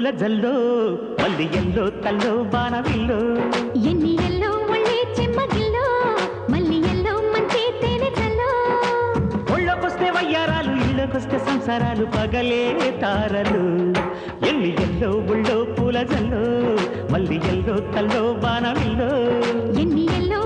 పూల జల్లో మల్లి ఎల్లో తల్లో బాణవిల్లో ఎన్ని ఎల్లో ఒళ్ళే చెమ్మగిల్లో మల్లి ఎల్లో మంచి తేనె జల్లో ఒళ్ళకొస్తే వయ్యారాలు ఇళ్ళకొస్తే సంసారాలు పగలే తారలు ఎన్ని ఎల్లో ఒళ్ళో పూల జల్లో మల్లి ఎల్లో తల్లో బాణవిల్లో ఎన్ని ఎల్లో